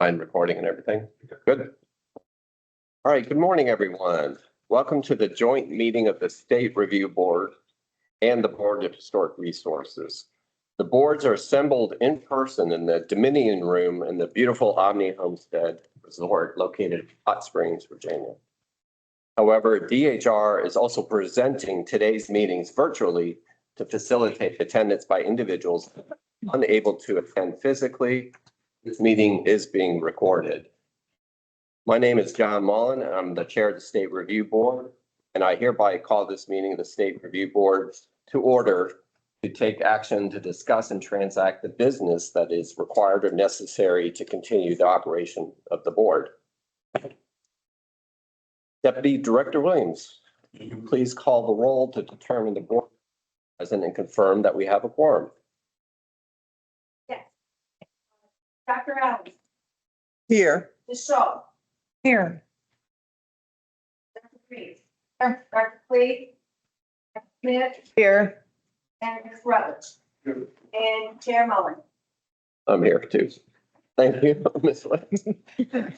Fine recording and everything. Good. All right, good morning, everyone. Welcome to the joint meeting of the State Review Board and the Board of Historic Resources. The boards are assembled in person in the Dominion Room in the beautiful Omni Homestead Resort located in Hot Springs, Virginia. However, DHR is also presenting today's meetings virtually to facilitate attendance by individuals unable to attend physically. This meeting is being recorded. My name is John Mullen, and I'm the chair of the State Review Board, and I hereby call this meeting of the State Review Board to order to take action to discuss and transact the business that is required or necessary to continue the operation of the board. Deputy Director Williams, will you please call the roll to determine the board present and confirm that we have a quorum? Yes. Dr. Adams. Here. Ms. Shaw. Here. Dr. Reed. Dr. Cleve. Dr. Smith. Here. And Ms. Rutledge. And Chair Mullen. I'm here too. Thank you, Ms. Lynn.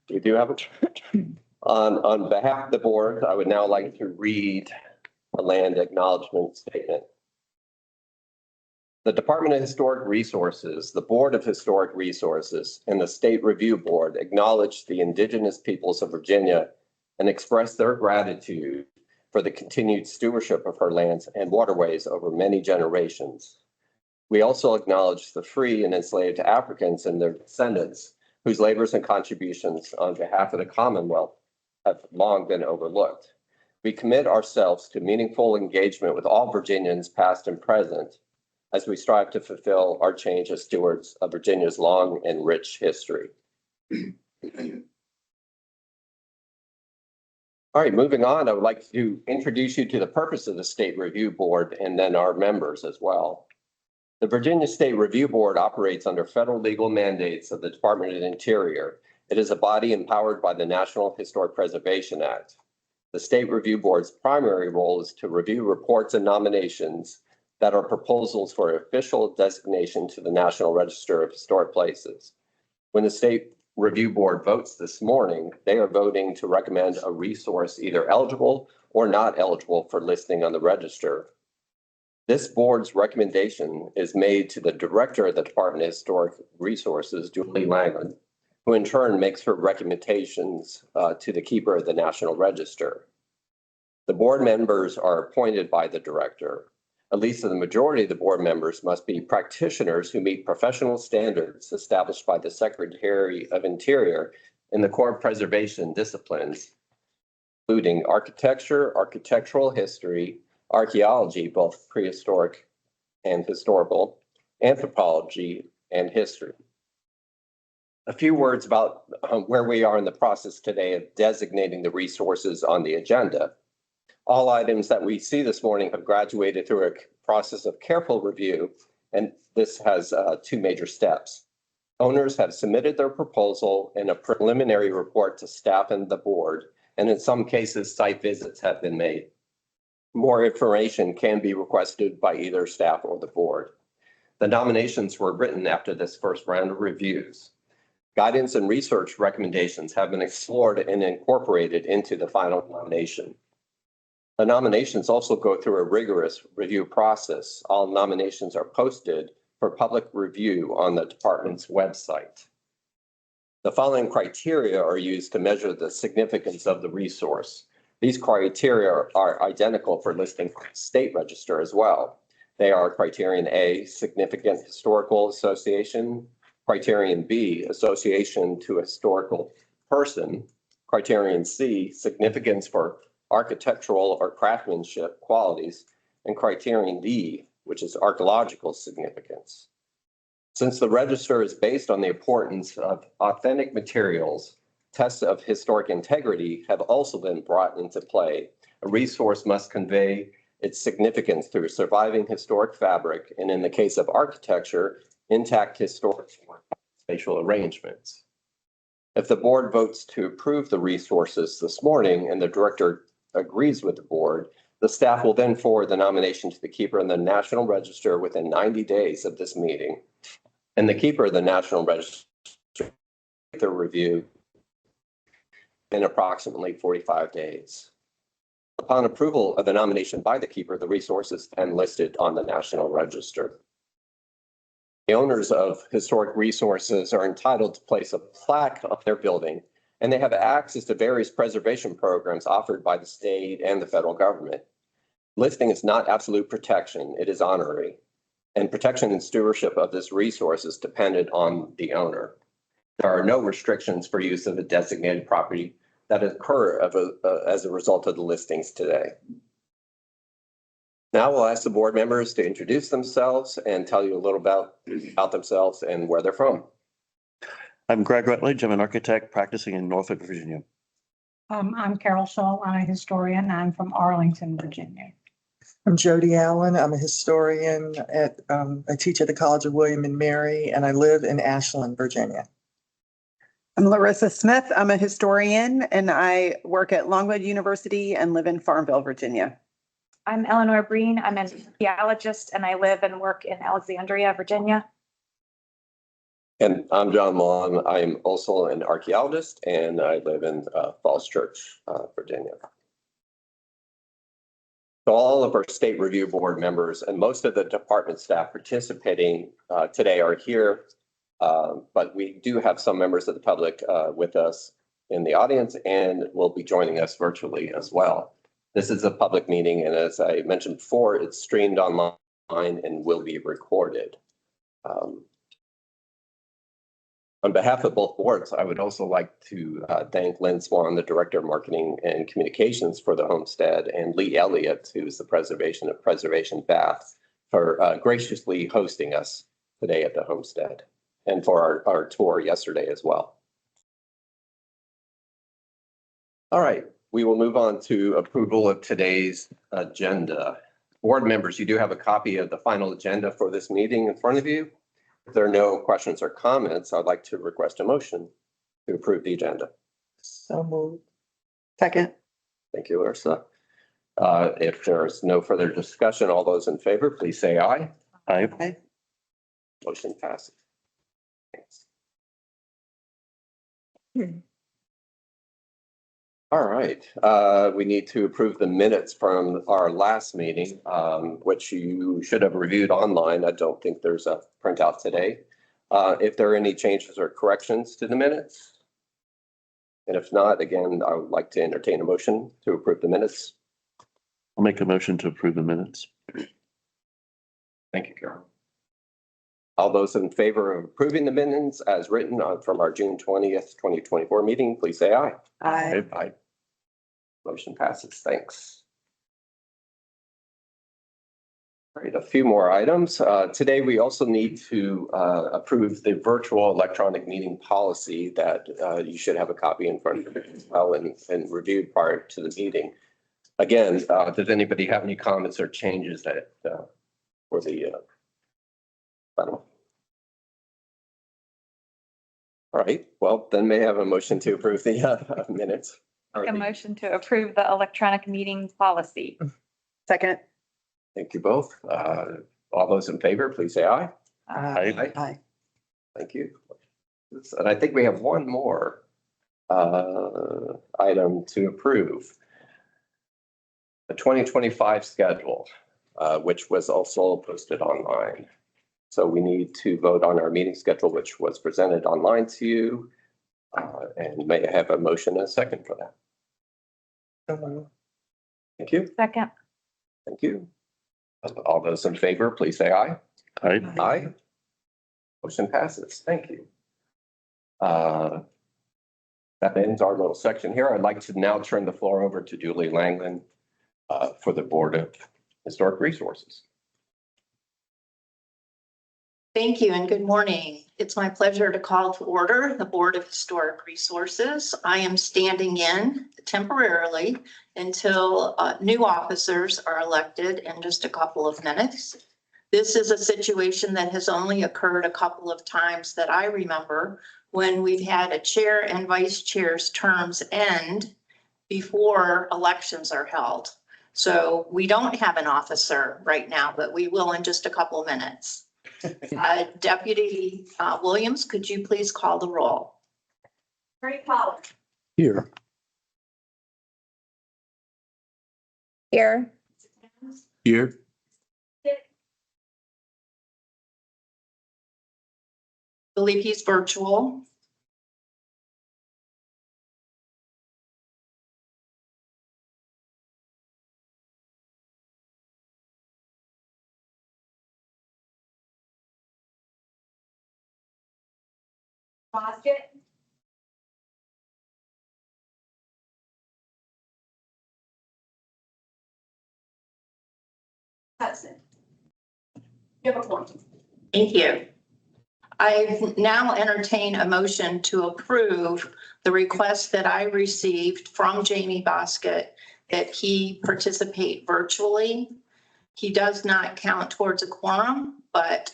We do have a on behalf of the board, I would now like to read a land acknowledgement statement. The Department of Historic Resources, the Board of Historic Resources, and the State Review Board acknowledge the indigenous peoples of Virginia and express their gratitude for the continued stewardship of her lands and waterways over many generations. We also acknowledge the free and enslaved Africans and their descendants, whose labors and contributions on behalf of the Commonwealth have long been overlooked. We commit ourselves to meaningful engagement with all Virginians, past and present, as we strive to fulfill our change as stewards of Virginia's long and rich history. All right, moving on, I would like to introduce you to the purpose of the State Review Board and then our members as well. The Virginia State Review Board operates under federal legal mandates of the Department of the Interior. It is a body empowered by the National Historic Preservation Act. The State Review Board's primary role is to review reports and nominations that are proposals for official designation to the National Register of Historic Places. When the State Review Board votes this morning, they are voting to recommend a resource either eligible or not eligible for listing on the register. This board's recommendation is made to the Director of the Department of Historic Resources, Julie Langland, who in turn makes her recommendations to the Keeper of the National Register. The board members are appointed by the Director. At least the majority of the board members must be practitioners who meet professional standards established by the Secretary of Interior in the core preservation disciplines, including architecture, architectural history, archaeology, both prehistoric and historical, anthropology, and history. A few words about where we are in the process today of designating the resources on the agenda. All items that we see this morning have graduated through a process of careful review, and this has two major steps. Owners have submitted their proposal and a preliminary report to staff and the board, and in some cases, site visits have been made. More information can be requested by either staff or the board. The nominations were written after this first round of reviews. Guidance and research recommendations have been explored and incorporated into the final nomination. The nominations also go through a rigorous review process. All nominations are posted for public review on the department's website. The following criteria are used to measure the significance of the resource. These criteria are identical for listing state register as well. They are criterion A, significant historical association, criterion B, association to a historical person, criterion C, significance for architectural or craftsmanship qualities, and criterion D, which is archaeological significance. Since the register is based on the importance of authentic materials, tests of historic integrity have also been brought into play. A resource must convey its significance through surviving historic fabric, and in the case of architecture, intact historic spatial arrangements. If the board votes to approve the resources this morning and the director agrees with the board, the staff will then forward the nomination to the keeper in the National Register within 90 days of this meeting. And the keeper of the National Register their review in approximately 45 days. Upon approval of the nomination by the keeper, the resource is then listed on the National Register. The owners of historic resources are entitled to place a plaque on their building, and they have access to various preservation programs offered by the state and the federal government. Listing is not absolute protection, it is honorary, and protection and stewardship of this resource is dependent on the owner. There are no restrictions for use of a designated property that occur as a result of the listings today. Now we'll ask the board members to introduce themselves and tell you a little about themselves and where they're from. I'm Greg Rutledge. I'm an architect practicing in Norfolk, Virginia. I'm Carol Shaw. I'm a historian. I'm from Arlington, Virginia. I'm Jody Allen. I'm a historian I teach at the College of William and Mary, and I live in Ashland, Virginia. I'm Larissa Smith. I'm a historian and I work at Longwood University and live in Farmville, Virginia. I'm Eleanor Breen. I'm an archaeologist and I live and work in Alexandria, Virginia. And I'm John Long. I'm also an archaeologist and I live in Falls Church, Virginia. So all of our state review board members and most of the department staff participating today are here. But we do have some members of the public with us in the audience and will be joining us virtually as well. This is a public meeting, and as I mentioned before, it's streamed online and will be recorded. On behalf of both boards, I would also like to thank Lynn Swan, the Director of Marketing and Communications for the Homestead, and Lee Elliott, who is the Preservation Bath, for graciously hosting us today at the Homestead and for our tour yesterday as well. All right, we will move on to approval of today's agenda. Board members, you do have a copy of the final agenda for this meeting in front of you. If there are no questions or comments, I'd like to request a motion to approve the agenda. So moved. Second. Thank you, Larissa. If there's no further discussion, all those in favor, please say aye. Aye. Motion passes. Thanks. All right, we need to approve the minutes from our last meeting, which you should have reviewed online. I don't think there's a printout today. If there are any changes or corrections to the minutes, and if not, again, I would like to entertain a motion to approve the minutes. I'll make a motion to approve the minutes. Thank you, Carol. All those in favor of approving the minutes as written from our June 20th, 2024 meeting, please say aye. Aye. Aye. Motion passes. Thanks. All right, a few more items. Today, we also need to approve the virtual electronic meeting policy that you should have a copy in front of you as well and reviewed prior to the meeting. Again, does anybody have any comments or changes that for the final? All right, well, then may I have a motion to approve the minutes. Make a motion to approve the electronic meeting policy. Second. Thank you both. All those in favor, please say aye. Aye. Aye. Thank you. And I think we have one more item to approve. The 2025 schedule, which was also posted online. So we need to vote on our meeting schedule, which was presented online to you. And may I have a motion and a second for that? So moved. Thank you. Second. Thank you. All those in favor, please say aye. Aye. Aye. Motion passes. Thank you. That ends our little section here. I'd like to now turn the floor over to Julie Langland for the Board of Historic Resources. Thank you and good morning. It's my pleasure to call to order the Board of Historic Resources. I am standing in temporarily until new officers are elected in just a couple of minutes. This is a situation that has only occurred a couple of times that I remember when we've had a chair and vice chair's terms end before elections are held. So we don't have an officer right now, but we will in just a couple of minutes. Deputy Williams, could you please call the roll? Ray Pollard. Here. Here. Here. Believe he's virtual. Basket. Hudson. You have a point. Thank you. I now entertain a motion to approve the request that I received from Jamie Basket that he participate virtually. He does not count towards a quorum, but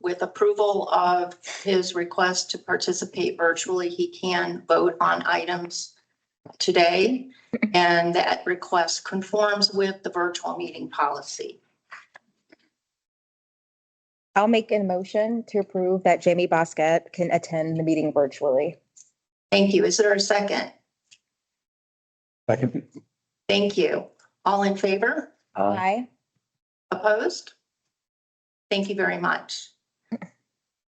with approval of his request to participate virtually, he can vote on items today. And that request conforms with the virtual meeting policy. I'll make a motion to approve that Jamie Basket can attend the meeting virtually. Thank you. Is there a second? Second. Thank you. All in favor? Aye. Opposed? Thank you very much.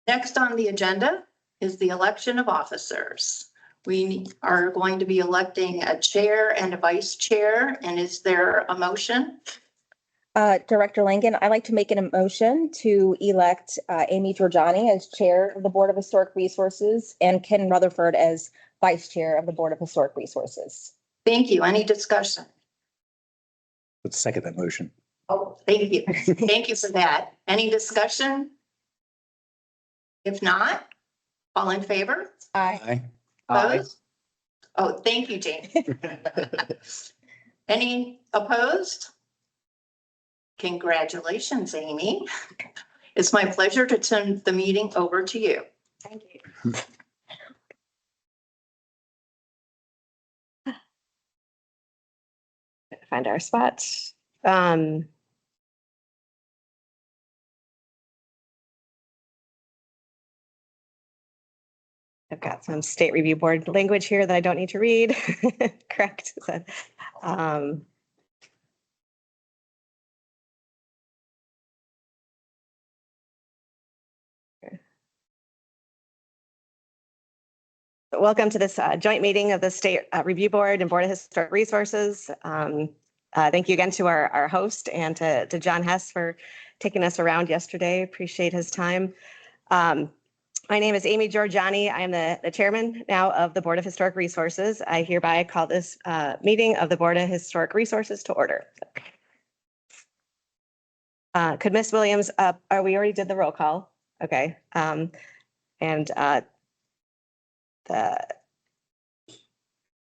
Next on the agenda is the election of officers. We are going to be electing a chair and a vice chair. And is there a motion? Director Langen, I'd like to make a motion to elect Amy Giorgiani as Chair of the Board of Historic Resources and Ken Rutherford as Vice Chair of the Board of Historic Resources. Thank you. Any discussion? Let's second that motion. Oh, thank you. Thank you for that. Any discussion? If not, all in favor? Aye. Opposed? Oh, thank you, Jane. Any opposed? Congratulations, Amy. It's my pleasure to turn the meeting over to you. Thank you. Find our spot. I've got some state review board language here that I don't need to read. Correct. Welcome to this joint meeting of the State Review Board and Board of Historic Resources. Thank you again to our host and to John Hess for taking us around yesterday. Appreciate his time. My name is Amy Giorgiani. I am the chairman now of the Board of Historic Resources. I hereby call this meeting of the Board of Historic Resources to order. Could Ms. Williams, we already did the roll call. Okay.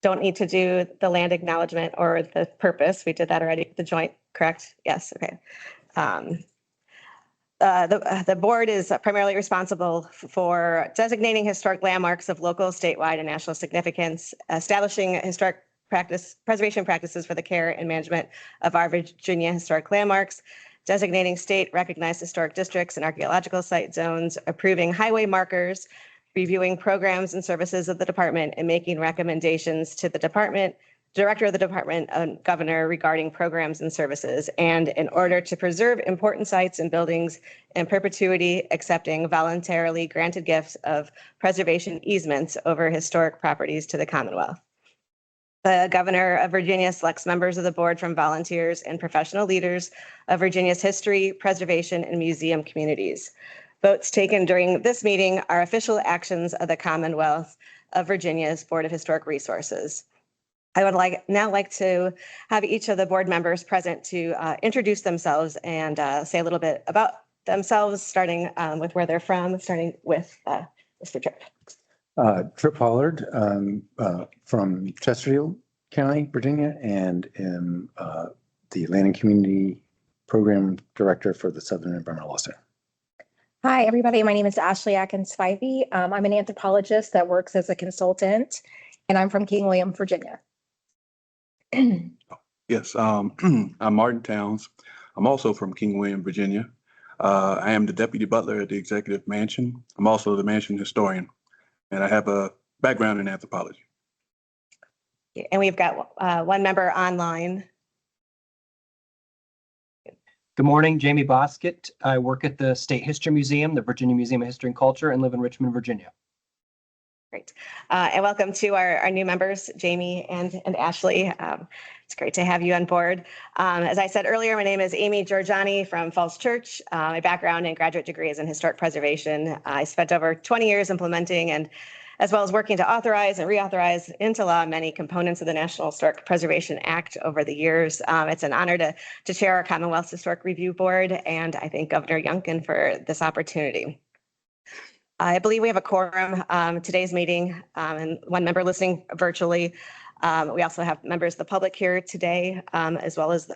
Don't need to do the land acknowledgement or the purpose. We did that already, the joint, correct? Yes, okay. The board is primarily responsible for designating historic landmarks of local, statewide, and national significance, establishing historic preservation practices for the care and management of our Virginia historic landmarks, designating state recognized historic districts and archaeological site zones, approving highway markers, reviewing programs and services of the department, and making recommendations to the department, director of the department, and governor regarding programs and services. And in order to preserve important sites and buildings in perpetuity, accepting voluntarily granted gifts of preservation easements over historic properties to the Commonwealth. The governor of Virginia selects members of the board from volunteers and professional leaders of Virginia's history, preservation, and museum communities. Votes taken during this meeting are official actions of the Commonwealth of Virginia's Board of Historic Resources. I would now like to have each of the board members present to introduce themselves and say a little bit about themselves, starting with where they're from, starting with Mr. Tripp. Tripp Pollard, from Chesterfield County, Virginia, and am the Land and Community Program Director for the Southern Environmental Law Center. Hi, everybody. My name is Ashley Atkins-Spivey. I'm an anthropologist that works as a consultant, and I'm from King William, Virginia. Yes, I'm Martin Towns. I'm also from King William, Virginia. I am the deputy butler at the Executive Mansion. I'm also the mansion historian, and I have a background in anthropology. And we've got one member online. Good morning, Jamie Boskett. I work at the State History Museum, the Virginia Museum of History and Culture, and live in Richmond, Virginia. Great. And welcome to our new members, Jamie and Ashley. It's great to have you on board. As I said earlier, my name is Amy Giorgiani from Falls Church. My background and graduate degree is in historic preservation. I spent over 20 years implementing and as well as working to authorize and reauthorize into law many components of the National Historic Preservation Act over the years. It's an honor to chair our Commonwealth Historic Review Board, and I thank Governor Youngkin for this opportunity. I believe we have a quorum today's meeting and one member listening virtually. We also have members of the public here today, as well as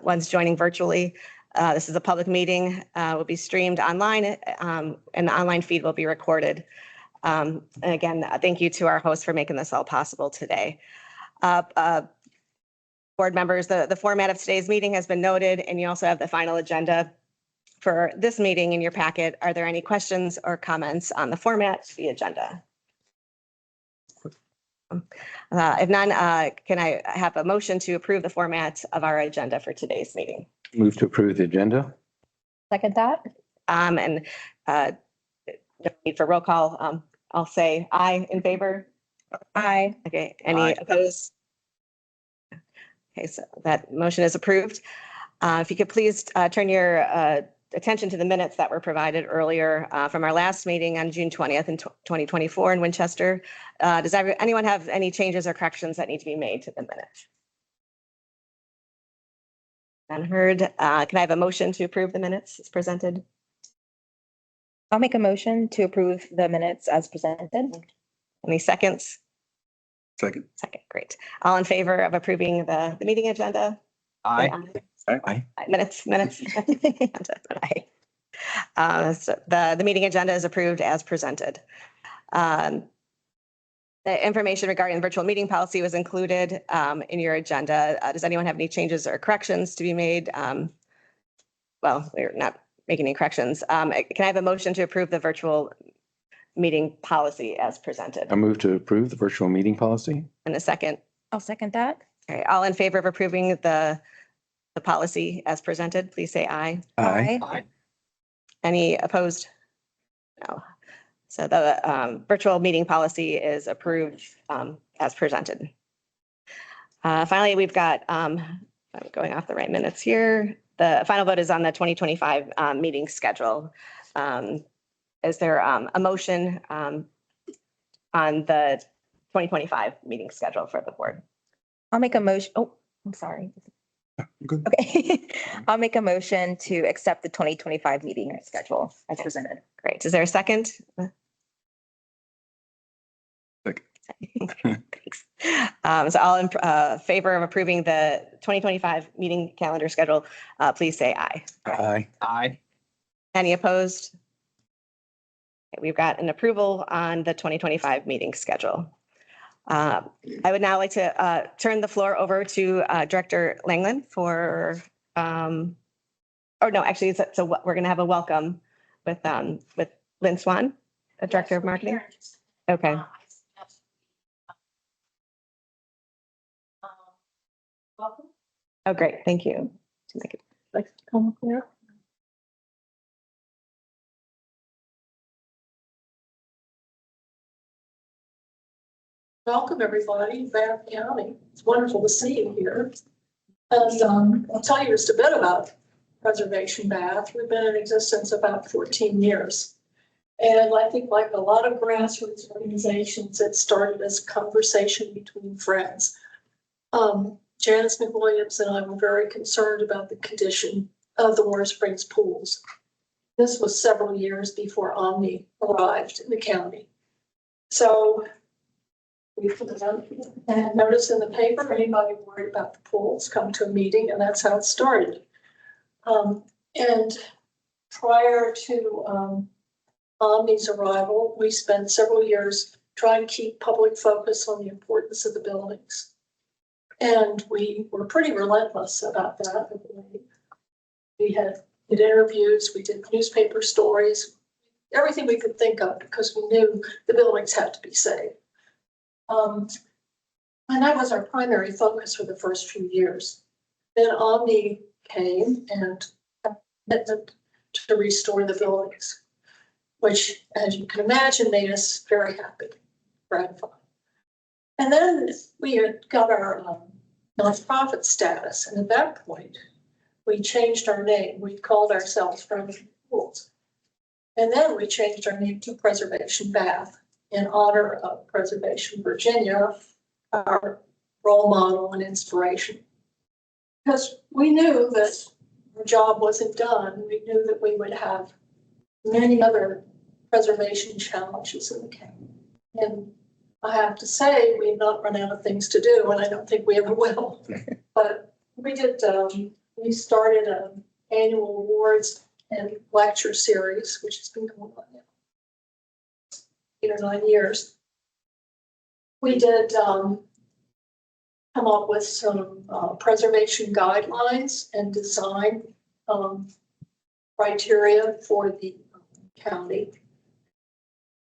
ones joining virtually. This is a public meeting, will be streamed online, and the online feed will be recorded. And again, thank you to our host for making this all possible today. Board members, the format of today's meeting has been noted, and you also have the final agenda for this meeting in your packet. Are there any questions or comments on the format of the agenda? If none, can I have a motion to approve the format of our agenda for today's meeting? Move to approve the agenda. Second that. And no need for roll call. I'll say aye in favor. Aye. Okay, any opposed? Okay, so that motion is approved. If you could please turn your attention to the minutes that were provided earlier from our last meeting on June 20th in 2024 in Winchester. Does anyone have any changes or corrections that need to be made to the minutes? Unheard. Can I have a motion to approve the minutes as presented? I'll make a motion to approve the minutes as presented. Any seconds? Second. Second, great. All in favor of approving the meeting agenda? Aye. Aye. Minutes. Aye. So the meeting agenda is approved as presented. The information regarding the virtual meeting policy was included in your agenda. Does anyone have any changes or corrections to be made? Well, we're not making any corrections. Can I have a motion to approve the virtual meeting policy as presented? I move to approve the virtual meeting policy. In a second. I'll second that. All right, all in favor of approving the policy as presented, please say aye. Aye. Any opposed? No. So the virtual meeting policy is approved as presented. Finally, we've got, I'm going off the right minutes here. The final vote is on the 2025 meeting schedule. Is there a motion on the 2025 meeting schedule for the board? I'll make a motion. Oh, I'm sorry. Good. Okay. I'll make a motion to accept the 2025 meeting schedule as presented. Great. Is there a second? Second. Thanks. So all in favor of approving the 2025 meeting calendar schedule, please say aye. Aye. Aye. Any opposed? Okay, we've got an approval on the 2025 meeting schedule. I would now like to turn the floor over to Director Langland for, or no, actually, so we're going to have a welcome with Lynn Swan, the Director of Marketing. Okay. Welcome. Oh, great. Thank you. To make it like come clear. Welcome, everybody, Bath County. It's wonderful to see you here. And I'll tell you just a bit about Preservation Bath. We've been in existence about 14 years. And I think like a lot of grassroots organizations, it started as a conversation between friends. Janice McWilliams and I were very concerned about the condition of the Warm Springs pools. This was several years before Omni arrived in the county. So we put a notice in the paper, anybody worried about the pools, come to a meeting, and that's how it started. And prior to Omni's arrival, we spent several years trying to keep public focus on the importance of the buildings. And we were pretty relentless about that. We did interviews, we did newspaper stories, everything we could think of because we knew the buildings had to be saved. And that was our primary focus for the first few years. Then Omni came and commitment to restore the buildings, which, as you can imagine, made us very happy, gratified. And then we had got our nonprofit status, and at that point, we changed our name. We called ourselves Friends of the Pools. And then we changed our name to Preservation Bath in honor of Preservation Virginia, our role model and inspiration. Because we knew that our job wasn't done. We knew that we would have many other preservation challenges in the county. And I have to say, we've not run out of things to do, and I don't think we ever will. But we did, we started an annual awards and lecture series, which has been going on now 8 or 9 years. We did come up with some preservation guidelines and design criteria for the county,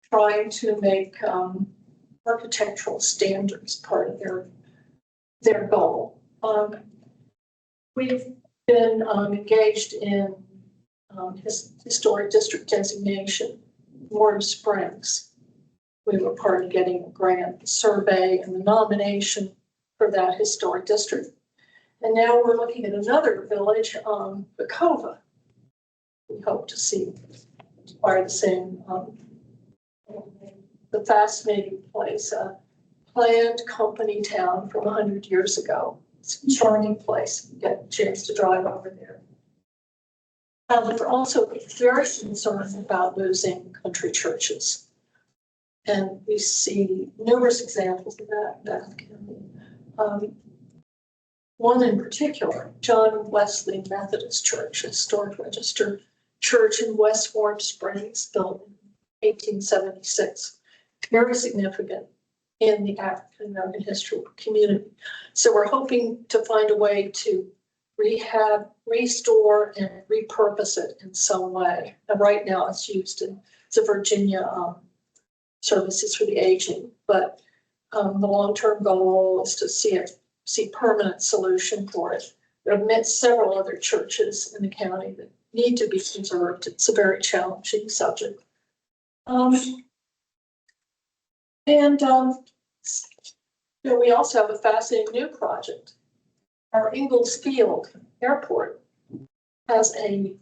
trying to make architectural standards part of their goal. We've been engaged in historic district designation, Warm Springs. We were part of getting a grant, the survey, and the nomination for that historic district. And now we're looking at another village, Bacova. We hope to see acquire the same, the fascinating place, a planned company town from 100 years ago. It's a charming place. Get a chance to drive over there. We're also very concerned about losing country churches. And we see numerous examples of that in Bath County. One in particular, John Wesley Methodist Church, a historic register church in West Warm Springs, built in 1876. Very significant in the African American history community. So we're hoping to find a way to rehab, restore, and repurpose it in some way. And right now it's used in the Virginia services for the aging, but the long-term goal is to see permanent solution for it. There are several other churches in the county that need to be preserved. It's a very challenging subject. We also have a fascinating new project. Our Ingalls Field Airport has an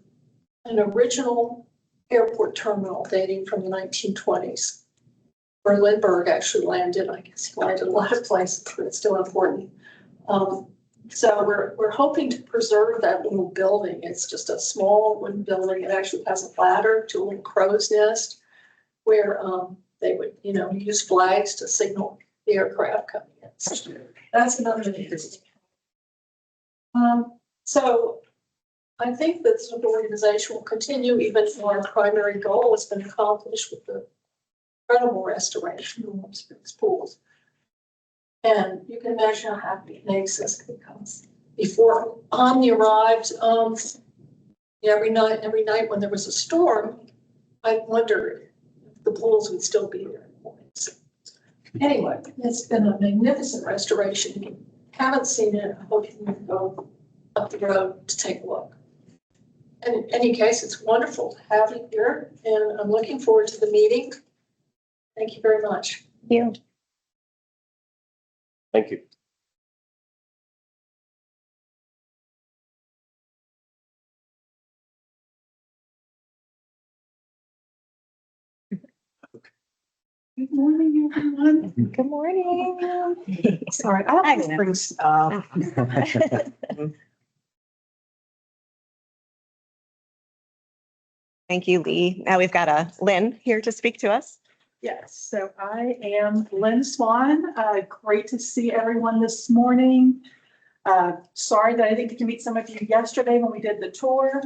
original airport terminal dating from the 1920s. Where Lindbergh actually landed. I guess he landed a lot of places, but it's still important. So we're hoping to preserve that little building. It's just a small wooden building. It actually has a ladder to a little crow's nest where they would, use flags to signal the aircraft coming in. So that's another thing. So I think that the organization will continue even though our primary goal has been accomplished with the incredible restoration of Warm Springs pools. And you can imagine how happy it makes us because before Omni arrived, every night when there was a storm, I wondered if the pools would still be there in the morning. So anyway, it's been a magnificent restoration. If you haven't seen it, I hope you can go up the road to take a look. And in any case, it's wonderful to have you here, and I'm looking forward to the meeting. Thank you very much. Thank you. Thank you. Good morning, everyone. Good morning. Sorry, I always bring stuff. Thank you, Lee. Now we've got Lynn here to speak to us. Yes, so I am Lynn Swan. Great to see everyone this morning. Sorry that I didn't get to meet some of you yesterday when we did the tour,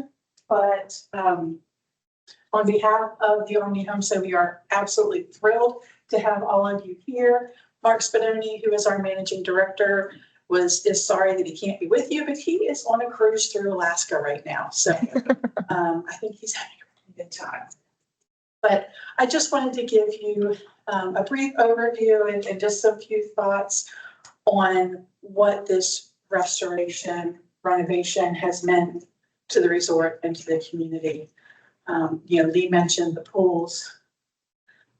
but on behalf of the Omni Homestead, we are absolutely thrilled to have all of you here. Mark Spinoni, who is our managing director, is sorry that he can't be with you, but he is on a cruise through Alaska right now. So I think he's having a really good time. But I just wanted to give you a brief overview and just some few thoughts on what this restoration renovation has meant to the resort and to the community. Lee mentioned the pools.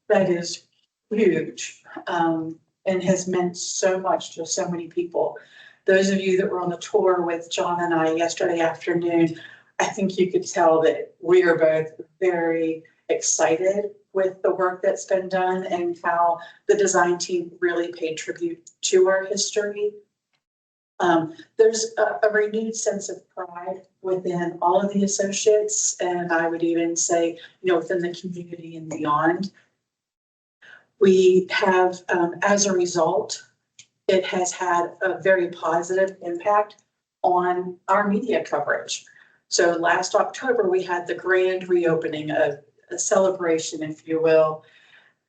That is huge and has meant so much to so many people. Those of you that were on the tour with John and I yesterday afternoon, I think you could tell that we are both very excited with the work that's been done and how the design team really paid tribute to our history. There's a renewed sense of pride within all of the associates, and I would even say, within the community and beyond. We have, as a result, it has had a very positive impact on our media coverage. So last October, we had the grand reopening, a celebration, if you will,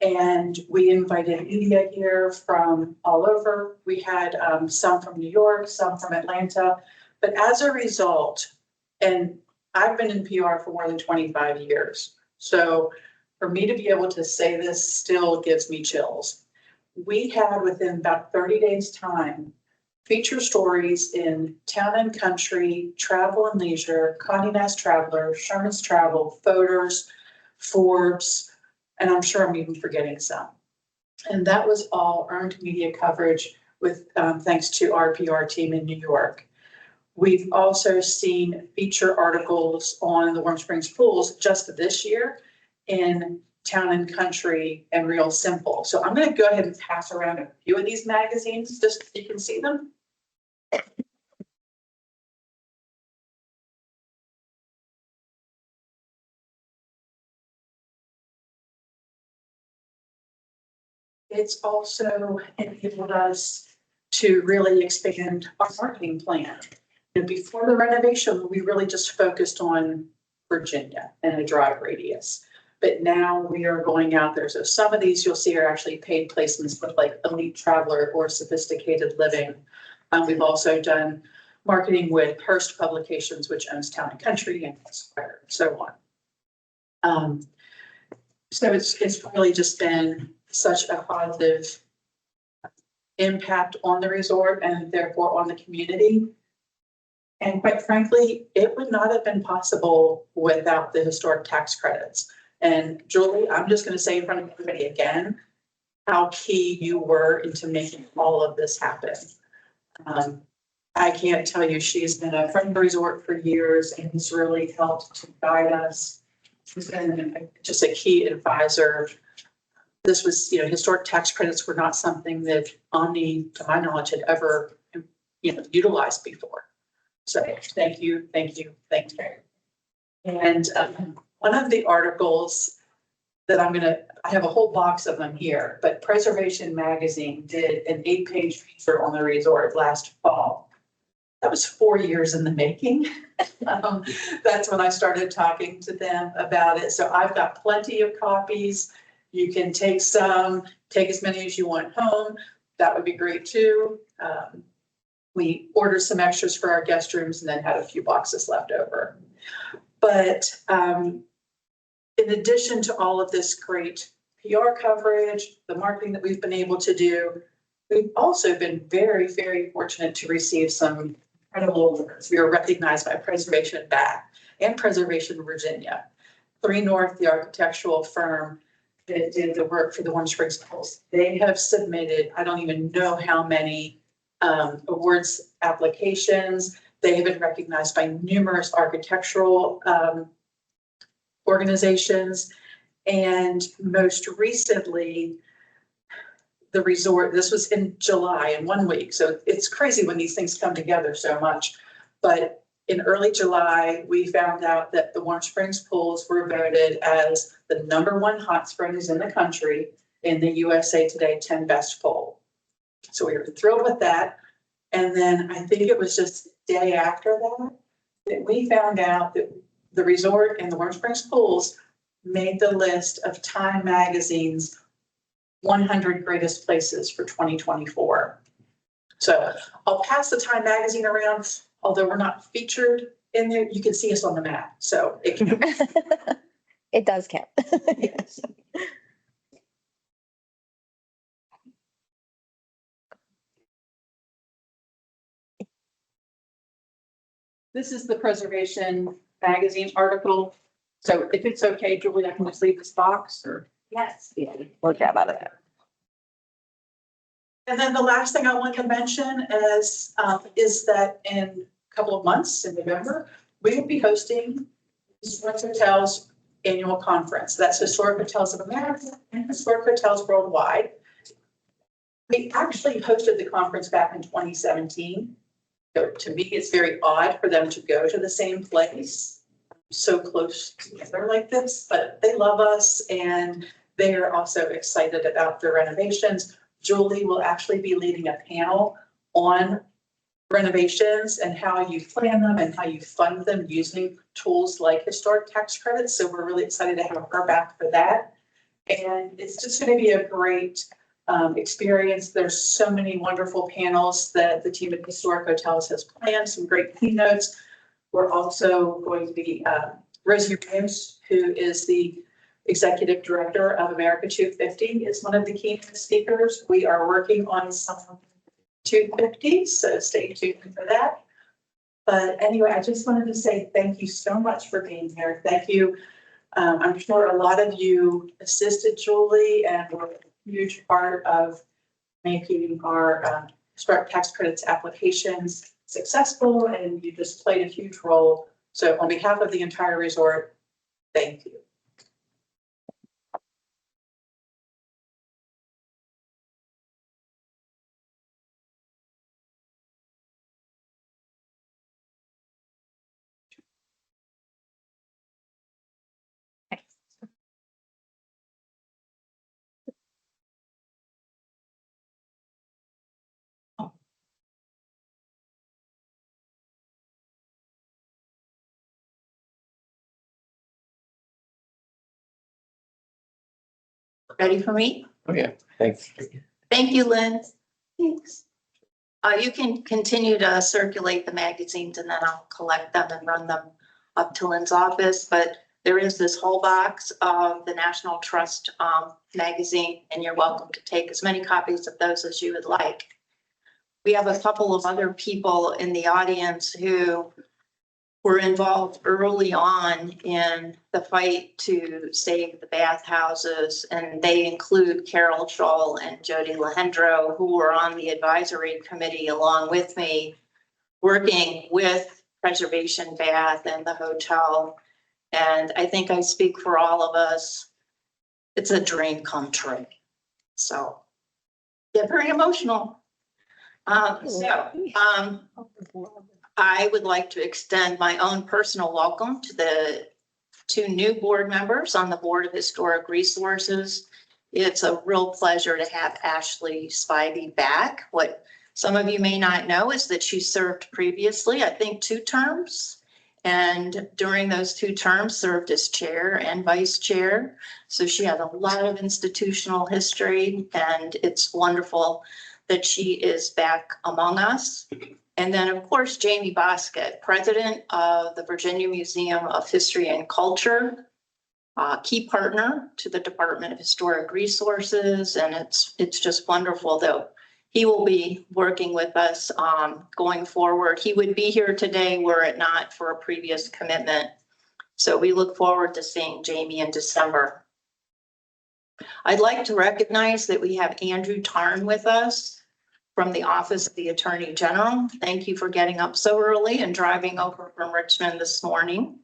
and we invited media here from all over. We had some from New York, some from Atlanta, but as a result, and I've been in PR for more than 25 years, so for me to be able to say this still gives me chills. We had, within about 30 days time, feature stories in Town and Country, Travel and Leisure, Condé Nast Traveler, Sherman's Travel, Photos, Forbes, and I'm sure I'm even forgetting some. And that was all earned media coverage with thanks to our PR team in New York. We've also seen feature articles on the Warm Springs pools just this year in Town and Country and Real Simple. So I'm going to go ahead and pass around a few of these magazines just so you can see them. It's also enabled us to really expand our marketing plan. Before the renovation, we really just focused on Virginia and a drive radius. But now we are going out there. So some of these you'll see are actually paid placements with like Elite Traveler or Sophisticated Living. We've also done marketing with Hearst Publications, which owns Town and Country and Esquire, and so on. So it's really just been such a positive impact on the resort and therefore on the community. And quite frankly, it would not have been possible without the historic tax credits. And Julie, I'm just going to say in front of everybody again, how key you were into making all of this happen. I can't tell you, she's been a friend of the resort for years and has really helped to guide us. She's been just a key advisor. This was, historic tax credits were not something that Omni, to my knowledge, had ever, utilized before. So thank you, thank you, thank you. And one of the articles that I have a whole box of them here, but Preservation Magazine did an 8-page feature on the resort last fall. That was 4 years in the making. That's when I started talking to them about it. So I've got plenty of copies. You can take some, take as many as you want home. That would be great too. We ordered some extras for our guest rooms and then had a few boxes left over. But in addition to all of this great PR coverage, the marketing that we've been able to do, we've also been very, very fortunate to receive some incredible awards. We were recognized by Preservation Bath and Preservation Virginia. 3 North, the architectural firm that did the work for the Warm Springs pools, they have submitted, I don't even know how many awards applications. They have been recognized by numerous architectural organizations. And most recently, the resort, this was in July in 1 week. So it's crazy when these things come together so much. But in early July, we found out that the Warm Springs pools were voted as the #1 hot springs in the country in the USA Today 10 Best poll. So we were thrilled with that. And then I think it was just the day after that we found out that the resort and the Warm Springs pools made the list of Time Magazine's 100 greatest places for 2024. So I'll pass the Time Magazine around, although we're not featured in there, you can see us on the map. So it can. It does count. Yes. This is the Preservation Magazine article. So if it's okay, Julie, I can just leave this box or? Yes. Yeah, we'll grab out of there. And then the last thing I want to mention is that in a couple of months in November, we will be hosting Historic Hotels Annual Conference. That's Historic Hotels of America and Historic Hotels Worldwide. We actually hosted the conference back in 2017. So to me, it's very odd for them to go to the same place so close together like this, but they love us and they are also excited about the renovations. Julie will actually be leading a panel on renovations and how you plan them and how you fund them using tools like historic tax credits. So we're really excited to have her back for that. And it's just going to be a great experience. There's so many wonderful panels that the team at Historic Hotels has planned, some great keynotes. We're also going to be Rosie Williams, who is the Executive Director of America 250, is one of the keynote speakers. We are working on some 250, so stay tuned for that. But anyway, I just wanted to say thank you so much for being here. Thank you. I'm sure a lot of you assisted Julie and were a huge part of making our historic tax credits applications successful, and you just played a huge role. So on behalf of the entire resort, thank you. Ready for me? Oh, yeah. Thanks. Thank you, Lynn. Thanks. You can continue to circulate the magazines and then I'll collect them and run them up to Lynn's office. But there is this whole box of the National Trust magazine, and you're welcome to take as many copies of those as you would like. We have a couple of other people in the audience who were involved early on in the fight to save the bathhouses, and they include Carol Scholl and Jody Lehendro, who were on the advisory committee along with me, working with Preservation Bath and the hotel. And I think I speak for all of us. It's a dream come true. Get very emotional. I would like to extend my own personal welcome to the two new board members on the Board of Historic Resources. It's a real pleasure to have Ashley Spivey back. What some of you may not know is that she served previously, I think, 2 terms. And during those 2 terms served as chair and vice chair. So she has a lot of institutional history, and it's wonderful that she is back among us. And then, of course, Jamie Boskett, president of the Virginia Museum of History and Culture, key partner to the Department of Historic Resources. And it's just wonderful that he will be working with us going forward. He would be here today were it not for a previous commitment. So we look forward to seeing Jamie in December. I'd like to recognize that we have Andrew Tarn with us from the Office of the Attorney General. Thank you for getting up so early and driving over from Richmond this morning.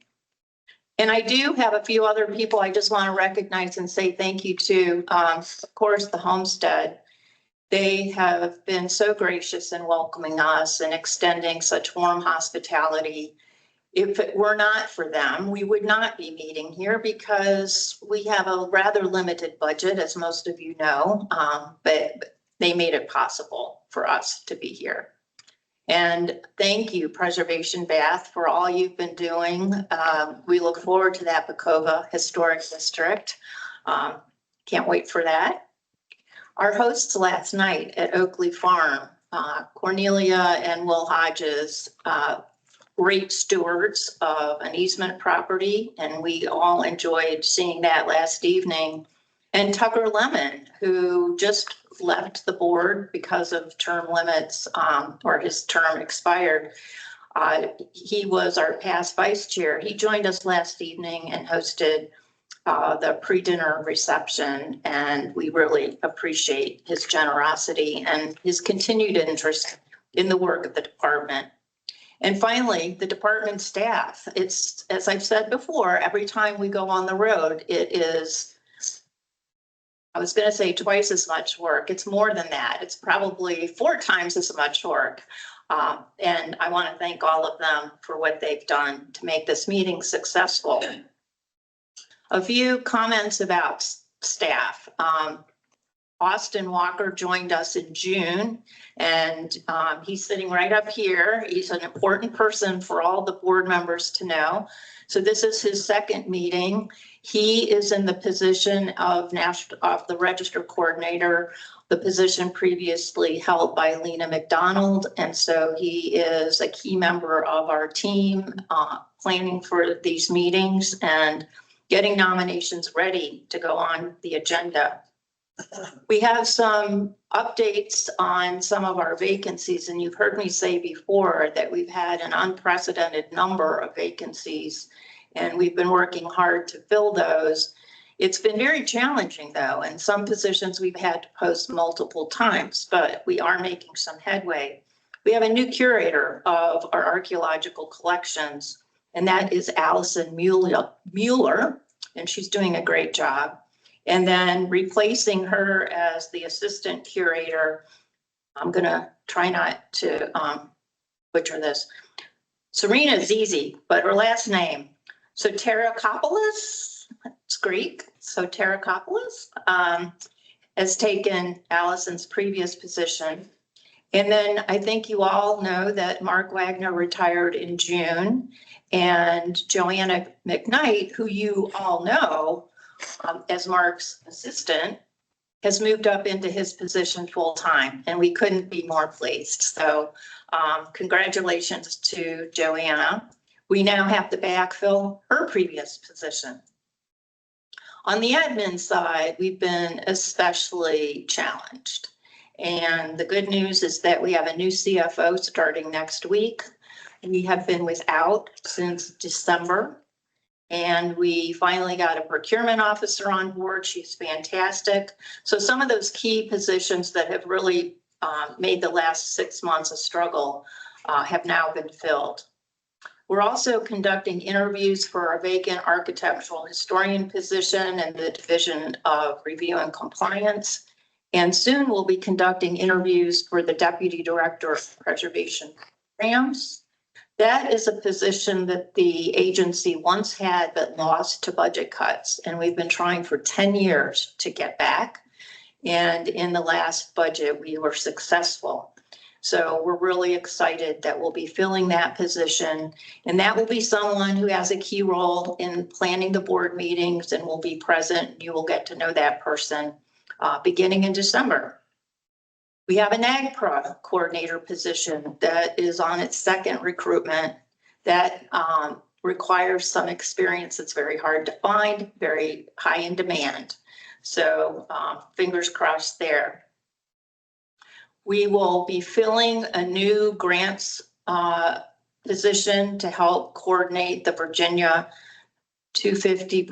And I do have a few other people I just want to recognize and say thank you to. Of course, the Homestead. They have been so gracious in welcoming us and extending such warm hospitality. If it were not for them, we would not be meeting here because we have a rather limited budget, as most of you know, but they made it possible for us to be here. And thank you, Preservation Bath, for all you've been doing. We look forward to that Bacova Historic District. Can't wait for that. Our hosts last night at Oakley Farm, Cornelia and Will Hodges, great stewards of an easement property, and we all enjoyed seeing that last evening. And Tucker Lemon, who just left the board because of term limits, or his term expired. He was our past vice chair. He joined us last evening and hosted the pre-dinner reception, and we really appreciate his generosity and his continued interest in the work of the department. And finally, the department staff. It's, as I've said before, every time we go on the road, it is, I was going to say twice as much work. It's more than that. It's probably 4 times as much work. And I want to thank all of them for what they've done to make this meeting successful. A few comments about staff. Austin Walker joined us in June, and he's sitting right up here. He's an important person for all the board members to know. So this is his second meeting. He is in the position of the register coordinator, the position previously held by Lena McDonald. And so he is a key member of our team, planning for these meetings and getting nominations ready to go on the agenda. We have some updates on some of our vacancies, and you've heard me say before that we've had an unprecedented number of vacancies, and we've been working hard to fill those. It's been very challenging, though, and some positions we've had to post multiple times, but we are making some headway. We have a new curator of our archaeological collections, and that is Allison Mueller, and she's doing a great job. And then replacing her as the assistant curator, I'm going to try not to butcher this. Serena is easy, but her last name, Soterakopoulos, it's Greek, Soterakopoulos, has taken Allison's previous position. And then I think you all know that Mark Wagner retired in June, and Joanna McKnight, who you all know, as Mark's assistant, has moved up into his position full time, and we couldn't be more pleased. So congratulations to Joanna. We now have to backfill her previous position. On the admin side, we've been especially challenged. And the good news is that we have a new CFO starting next week. We have been without since December. And we finally got a procurement officer on board. She's fantastic. So some of those key positions that have really made the last 6 months a struggle have now been filled. We're also conducting interviews for a vacant architectural historian position in the Division of Review and Compliance. And soon we'll be conducting interviews for the Deputy Director of Preservation Programs. That is a position that the agency once had but lost to budget cuts, and we've been trying for 10 years to get back. And in the last budget, we were successful. So we're really excited that we'll be filling that position, and that will be someone who has a key role in planning the board meetings and will be present. You will get to know that person beginning in December. We have an ag coordinator position that is on its second recruitment that requires some experience. It's very hard to find, very high in demand. So fingers crossed there. We will be filling a new grants position to help coordinate the Virginia 250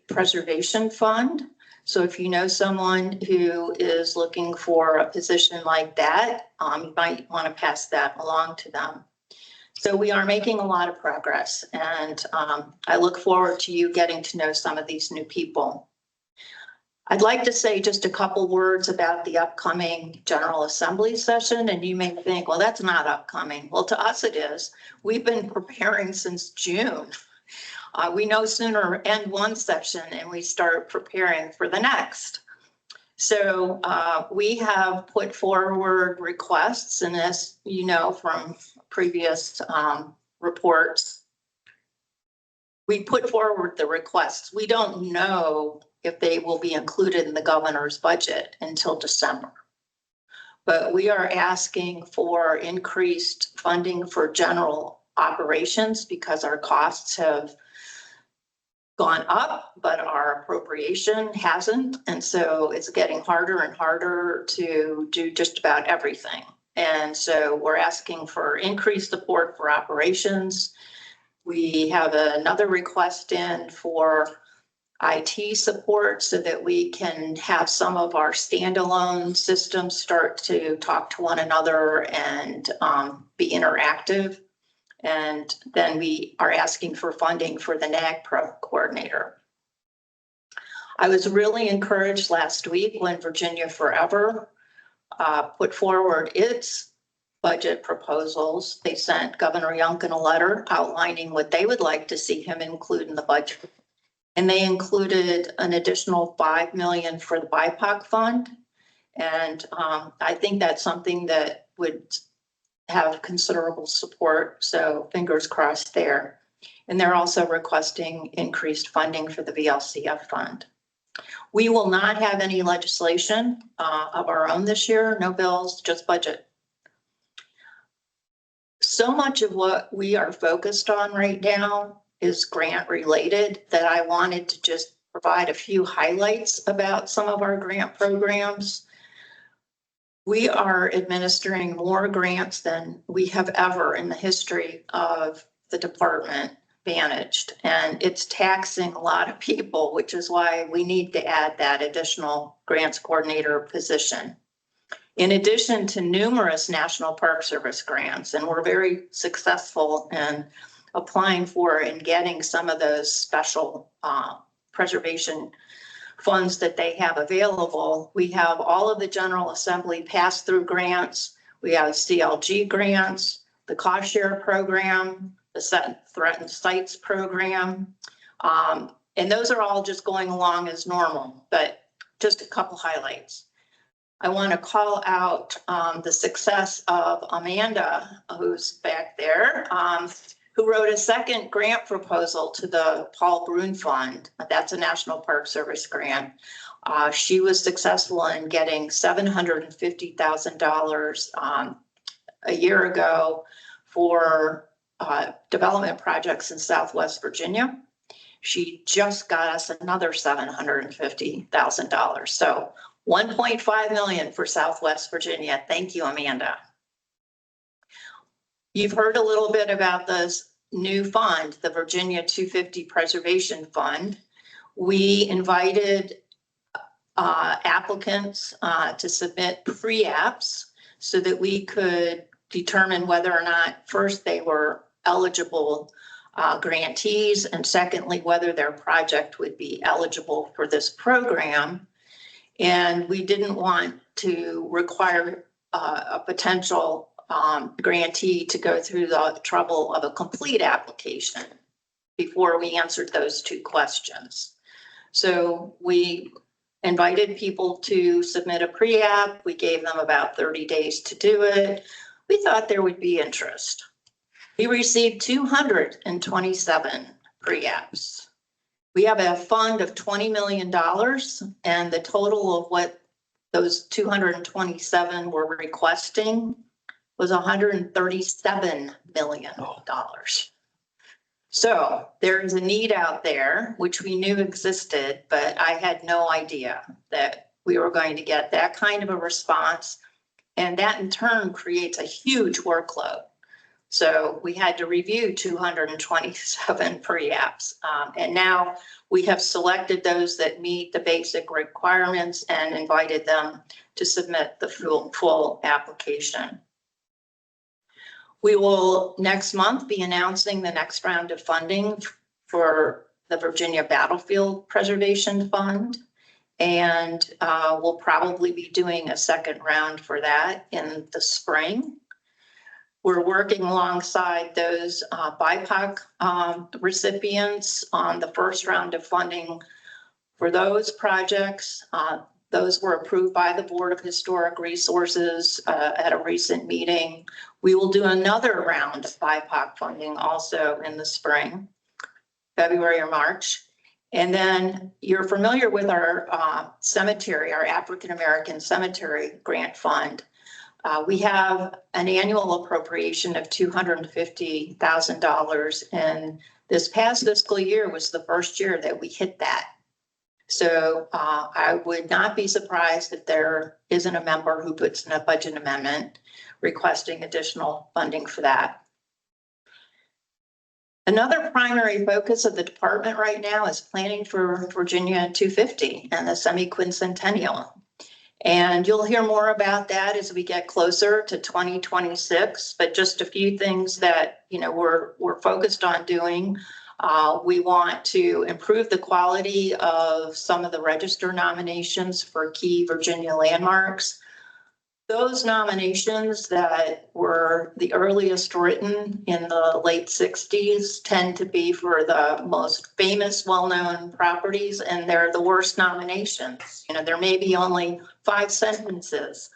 Preservation Fund. So if you know someone who is looking for a position like that, you might want to pass that along to them. So we are making a lot of progress, and I look forward to you getting to know some of these new people. I'd like to say just a couple words about the upcoming General Assembly session, and you may think, well, that's not upcoming. Well, to us it is. We've been preparing since June. We no sooner end one session and we start preparing for the next. So we have put forward requests, and as you know from previous reports, we put forward the requests. We don't know if they will be included in the governor's budget until December. But we are asking for increased funding for general operations because our costs have gone up, but our appropriation hasn't. And so it's getting harder and harder to do just about everything. And so we're asking for increased support for operations. We have another request in for IT support so that we can have some of our standalone systems start to talk to one another and be interactive. And then we are asking for funding for the NAG Pro coordinator. I was really encouraged last week when Virginia Forever put forward its budget proposals. They sent Governor Youngkin a letter outlining what they would like to see him include in the budget. And they included an additional $5 million for the BIPOC fund. And I think that's something that would have considerable support. So fingers crossed there. And they're also requesting increased funding for the VLCF fund. We will not have any legislation of our own this year, no bills, just budget. So much of what we are focused on right now is grant related that I wanted to just provide a few highlights about some of our grant programs. We are administering more grants than we have ever in the history of the department managed, and it's taxing a lot of people, which is why we need to add that additional grants coordinator position. In addition to numerous National Park Service grants, and we're very successful in applying for and getting some of those special preservation funds that they have available. We have all of the General Assembly pass-through grants. We have CLG grants, the cost share program, the threatened sites program. And those are all just going along as normal, but just a couple highlights. I want to call out the success of Amanda, who's back there, who wrote a second grant proposal to the Paul Brune Fund. That's a National Park Service grant. She was successful in getting $750,000 a year ago for development projects in Southwest Virginia. She just got us another $750,000. So 1.5 million for Southwest Virginia. Thank you, Amanda. You've heard a little bit about this new fund, the Virginia 250 Preservation Fund. We invited applicants to submit pre-apps so that we could determine whether or not first they were eligible grantees, and secondly, whether their project would be eligible for this program. And we didn't want to require a potential grantee to go through the trouble of a complete application before we answered those two questions. So we invited people to submit a pre-app. We gave them about 30 days to do it. We thought there would be interest. We received 227 pre-apps. We have a fund of $20 million, and the total of what those 227 were requesting was $137 million. So there is a need out there, which we knew existed, but I had no idea that we were going to get that kind of a response. And that in turn creates a huge workload. So we had to review 227 pre-apps. And now we have selected those that meet the basic requirements and invited them to submit the full application. We will next month be announcing the next round of funding for the Virginia Battlefield Preservation Fund. And we'll probably be doing a second round for that in the spring. We're working alongside those BIPOC recipients on the first round of funding for those projects. Those were approved by the Board of Historic Resources at a recent meeting. We will do another round of BIPOC funding also in the spring, February or March. And then you're familiar with our cemetery, our African American Cemetery Grant Fund. We have an annual appropriation of $250,000, and this past fiscal year was the first year that we hit that. So I would not be surprised if there isn't a member who puts in a budget amendment requesting additional funding for that. Another primary focus of the department right now is planning for Virginia 250 and the semi-quincentennial. And you'll hear more about that as we get closer to 2026, but just a few things that, we're focused on doing. We want to improve the quality of some of the register nominations for key Virginia landmarks. Those nominations that were the earliest written in the late 60s tend to be for the most famous, well-known properties, and they're the worst nominations. There may be only 5 sentences.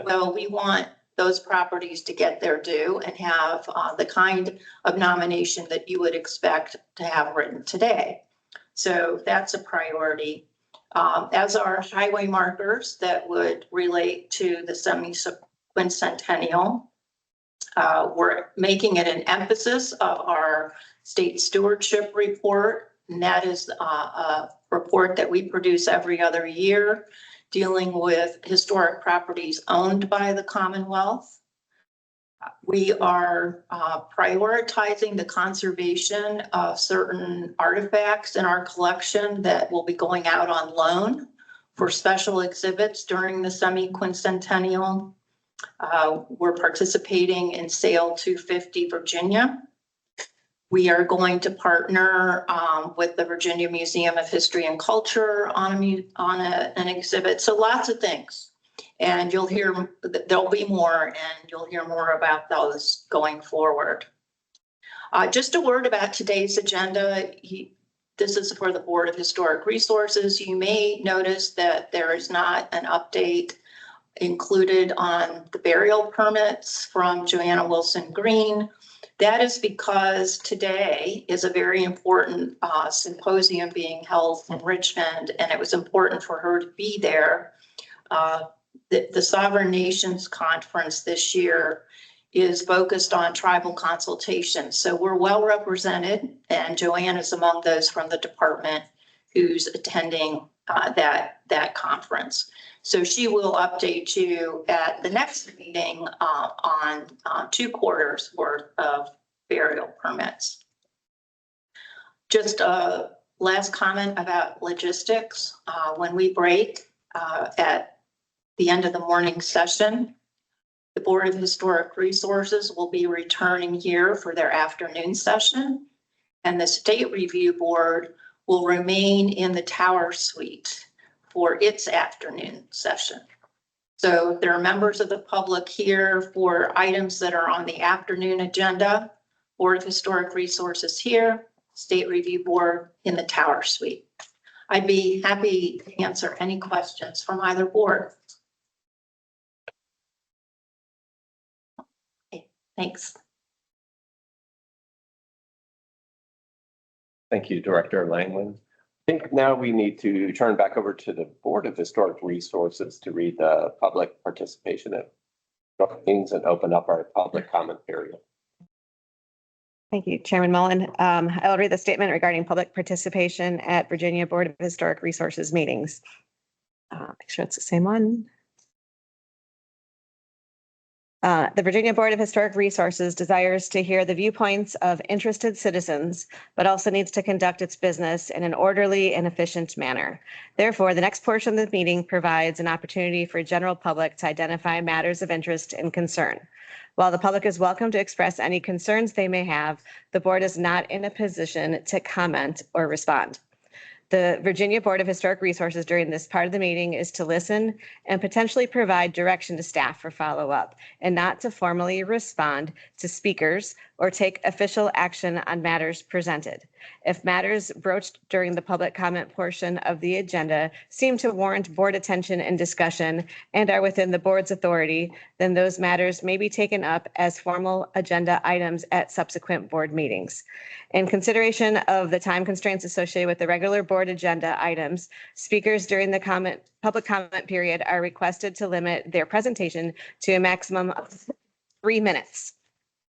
Well, we want those properties to get their due and have the kind of nomination that you would expect to have written today. So that's a priority. As are highway markers that would relate to the semi-quincentennial. We're making it an emphasis of our state stewardship report, and that is a report that we produce every other year dealing with historic properties owned by the Commonwealth. We are prioritizing the conservation of certain artifacts in our collection that will be going out on loan for special exhibits during the semi-quincentennial. We're participating in Sale 250 Virginia. We are going to partner with the Virginia Museum of History and Culture on an exhibit. So lots of things. And you'll hear, there'll be more, and you'll hear more about those going forward. Just a word about today's agenda. This is for the Board of Historic Resources. You may notice that there is not an update included on the burial permits from Joanna Wilson Green. That is because today is a very important symposium being held in Richmond, and it was important for her to be there. The Sovereign Nations Conference this year is focused on tribal consultation. So we're well represented, and Joanne is among those from the department who's attending that conference. So she will update you at the next meeting on 2 quarters worth of burial permits. Just a last comment about logistics. When we break at the end of the morning session, the Board of Historic Resources will be returning here for their afternoon session, and the State Review Board will remain in the Tower Suite for its afternoon session. So there are members of the public here for items that are on the afternoon agenda. Board of Historic Resources here, State Review Board in the Tower Suite. I'd be happy to answer any questions from either board. Okay, thanks. Thank you, Director Langland. I think now we need to turn back over to the Board of Historic Resources to read the public participation at meetings and open up our public comment period. Thank you, Chairman Mullen. I will read the statement regarding public participation at Virginia Board of Historic Resources meetings. Make sure it's the same one. The Virginia Board of Historic Resources desires to hear the viewpoints of interested citizens, but also needs to conduct its business in an orderly and efficient manner. Therefore, the next portion of the meeting provides an opportunity for general public to identify matters of interest and concern. While the public is welcome to express any concerns they may have, the board is not in a position to comment or respond. The Virginia Board of Historic Resources during this part of the meeting is to listen and potentially provide direction to staff for follow-up, and not to formally respond to speakers or take official action on matters presented. If matters broached during the public comment portion of the agenda seem to warrant board attention and discussion and are within the board's authority, then those matters may be taken up as formal agenda items at subsequent board meetings. In consideration of the time constraints associated with the regular board agenda items, speakers during the public comment period are requested to limit their presentation to a maximum of 3 minutes.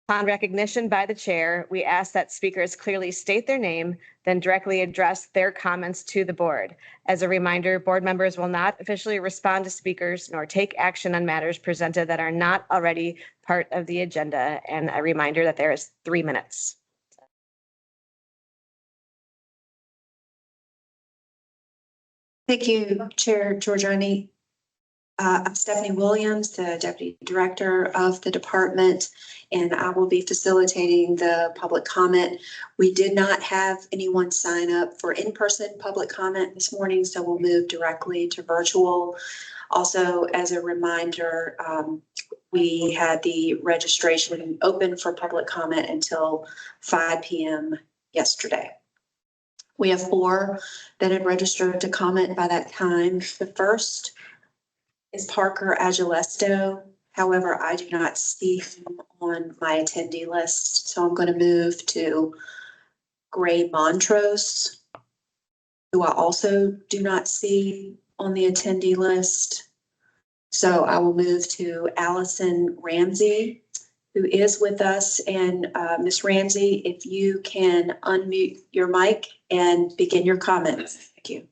Upon recognition by the chair, we ask that speakers clearly state their name, then directly address their comments to the board. As a reminder, board members will not officially respond to speakers nor take action on matters presented that are not already part of the agenda. And a reminder that there is 3 minutes. Thank you, Chair Giorgiani. I'm Stephanie Williams, the Deputy Director of the department, and I will be facilitating the public comment. We did not have anyone sign up for in-person public comment this morning, so we'll move directly to virtual. Also, as a reminder, we had the registration open for public comment until 5 p.m. yesterday. We have 4 that had registered to comment by that time. The first is Parker Agilesto. However, I do not see him on my attendee list, so I'm going to move to Gray Montrose, who I also do not see on the attendee list. So I will move to Allison Ramsey, who is with us. And Ms. Ramsey, if you can unmute your mic and begin your comments. Thank you.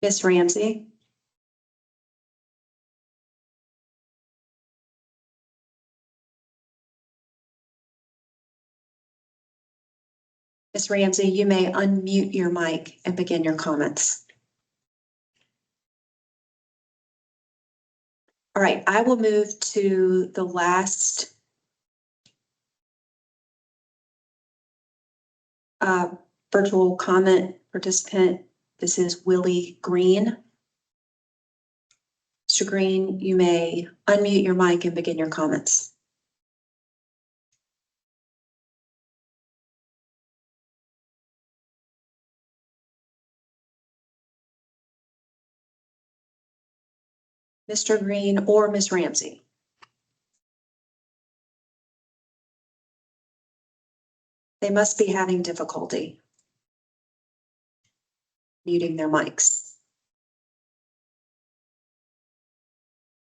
Ms. Ramsey. Ms. Ramsey, you may unmute your mic and begin your comments. All right, I will move to the last virtual comment participant. This is Willie Green. Mr. Green, you may unmute your mic and begin your comments. Mr. Green or Ms. Ramsey. They must be having difficulty muting their mics.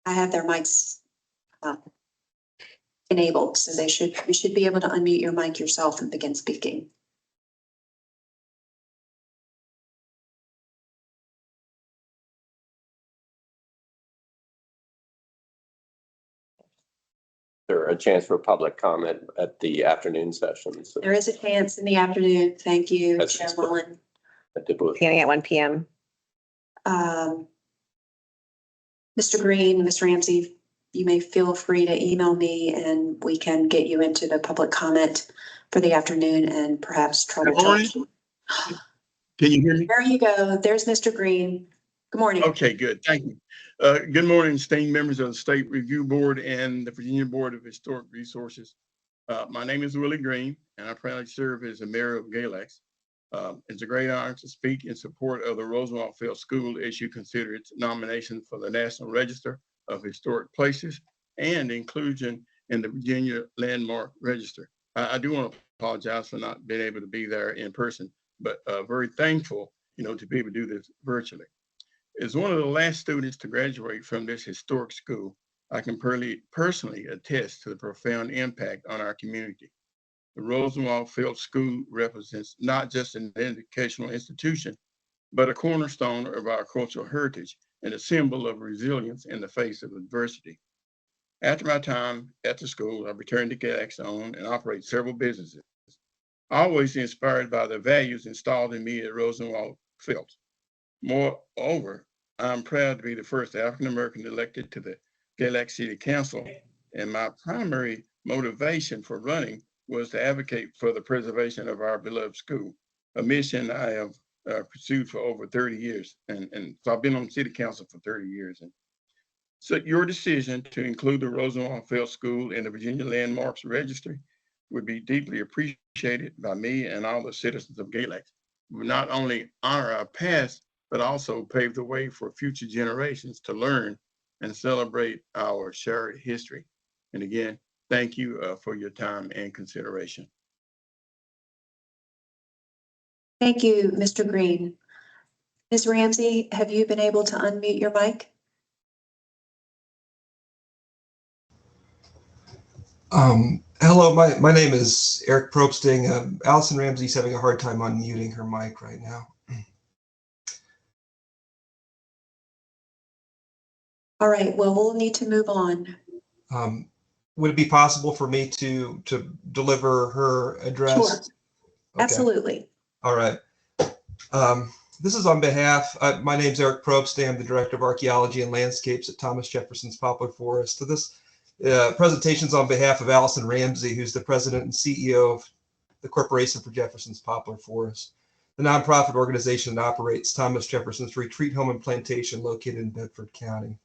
I have their mics enabled, so you should be able to unmute your mic yourself and begin speaking. There a chance for public comment at the afternoon sessions? There is a chance in the afternoon. Thank you, Chair Mullen. Beginning at 1 p.m. Mr. Green, Ms. Ramsey, you may feel free to email me and we can get you into the public comment for the afternoon and perhaps try to talk. Can you hear me? There you go. There's Mr. Green. Good morning. Okay, good. Thank you. Good morning, esteemed members of the State Review Board and the Virginia Board of Historic Resources. My name is Willie Green, and I proudly serve as the mayor of Galax. It's a great honor to speak in support of the Roosevelt Field School as you consider its nomination for the National Register of Historic Places and inclusion in the Virginia Landmark Register. I do want to apologize for not being able to be there in person, but very thankful, to be able to do this virtually. As one of the last students to graduate from this historic school, I can personally attest to the profound impact on our community. The Roosevelt Field School represents not just an educational institution, but a cornerstone of our cultural heritage and a symbol of resilience in the face of adversity. After my time at the school, I returned to Galax to own and operate several businesses, always inspired by the values installed in me at Roosevelt Field. Moreover, I'm proud to be the first African-American elected to the Galax City Council, and my primary motivation for running was to advocate for the preservation of our beloved school, a mission I have pursued for over 30 years. And so I've been on city council for 30 years. And so your decision to include the Rosenwald Field School in the Virginia Landmarks Registry would be deeply appreciated by me and all the citizens of Galax. We not only honor our past, but also pave the way for future generations to learn and celebrate our shared history. And again, thank you for your time and consideration. Thank you, Mr. Green. Ms. Ramsey, have you been able to unmute your mic? Hello, my name is Eric Probsting. Allison Ramsey's having a hard time unmuting her mic right now. All right, well, we'll need to move on. Would it be possible for me to deliver her address? Sure, Okay. absolutely. All right. This is on behalf, my name's Eric Probsting. I'm the Director of Archaeology and Landscapes at Thomas Jefferson's Poplar Forest. So this presentation's on behalf of Allison Ramsey, who's the President and CEO of the Corporation for Jefferson's Poplar Forest, the nonprofit organization that operates Thomas Jefferson's Retreat Home and Plantation located in Bedford County.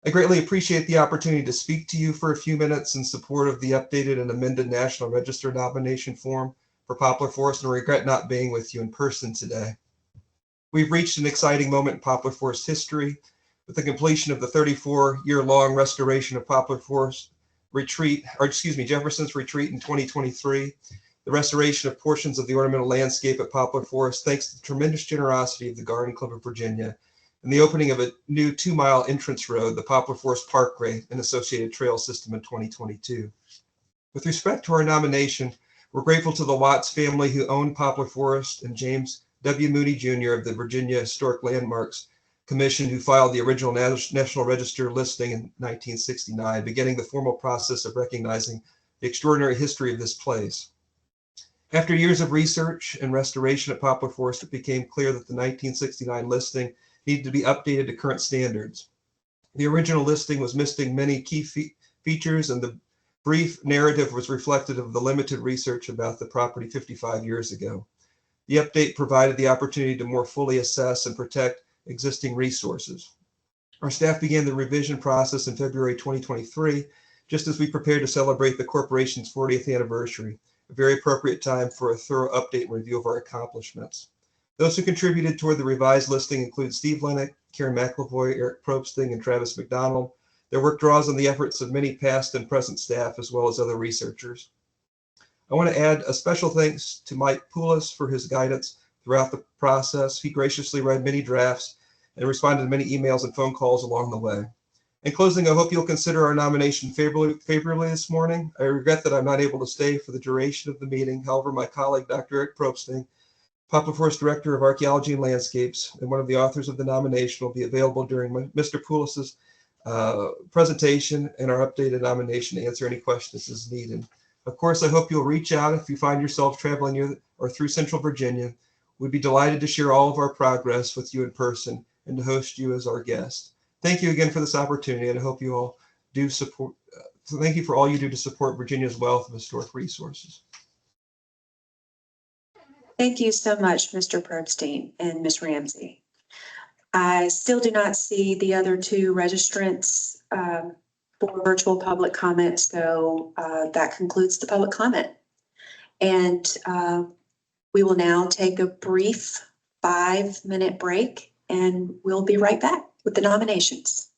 I greatly appreciate the opportunity to speak to you for a few minutes in support of the updated and amended National Register nomination form for Poplar Forest, and regret not being with you in person today. We've reached an exciting moment in Poplar Forest history with the completion of the 34-year-long restoration of Poplar Forest Jefferson's Retreat in 2023, the restoration of portions of the ornamental landscape at Poplar Forest thanks to the tremendous generosity of the Garden Club of Virginia, and the opening of a new 2-mile entrance road, the Poplar Forest Parkway, and associated trail system in 2022. With respect to our nomination, we're grateful to the Watts family who owned Poplar Forest and James W. Moody Jr. of the Virginia Historic Landmarks Commission, who filed the original National Register listing in 1969, beginning the formal process of recognizing the extraordinary history of this place. After years of research and restoration at Poplar Forest, it became clear that the 1969 listing needed to be updated to current standards. The original listing was missing many key features, and the brief narrative was reflective of the limited research about the property 55 years ago. The update provided the opportunity to more fully assess and protect existing resources. Our staff began the revision process in February 2023, just as we prepared to celebrate the corporation's 40th anniversary, a very appropriate time for a thorough update and review of our accomplishments. Those who contributed toward the revised listing include Steve Lennox, Karen McLavoy, Eric Probsting, and Travis McDonald. Their work draws on the efforts of many past and present staff, as well as other researchers. I want to add a special thanks to Mike Poulos for his guidance throughout the process. He graciously read many drafts and responded to many emails and phone calls along the way. In closing, I hope you'll consider our nomination favorably this morning. I regret that I'm not able to stay for the duration of the meeting. However, my colleague, Dr. Eric Probsting, Poplar Forest Director of Archaeology and Landscapes, and one of the authors of the nomination, will be available during Mr. Poulos' presentation and our updated nomination to answer any questions as needed. Of course, I hope you'll reach out if you find yourself traveling near or through Central Virginia. We'd be delighted to share all of our progress with you in person and to host you as our guest. Thank you again for this opportunity, and I hope you all do support. Thank you for all you do to support Virginia's wealth of historic resources. Thank you so much, Mr. Probsting and Ms. Ramsey. I still do not see the other two registrants for virtual public comment, so that concludes the public comment. And we will now take a brief 5-minute break, and we'll be right back with the nominations.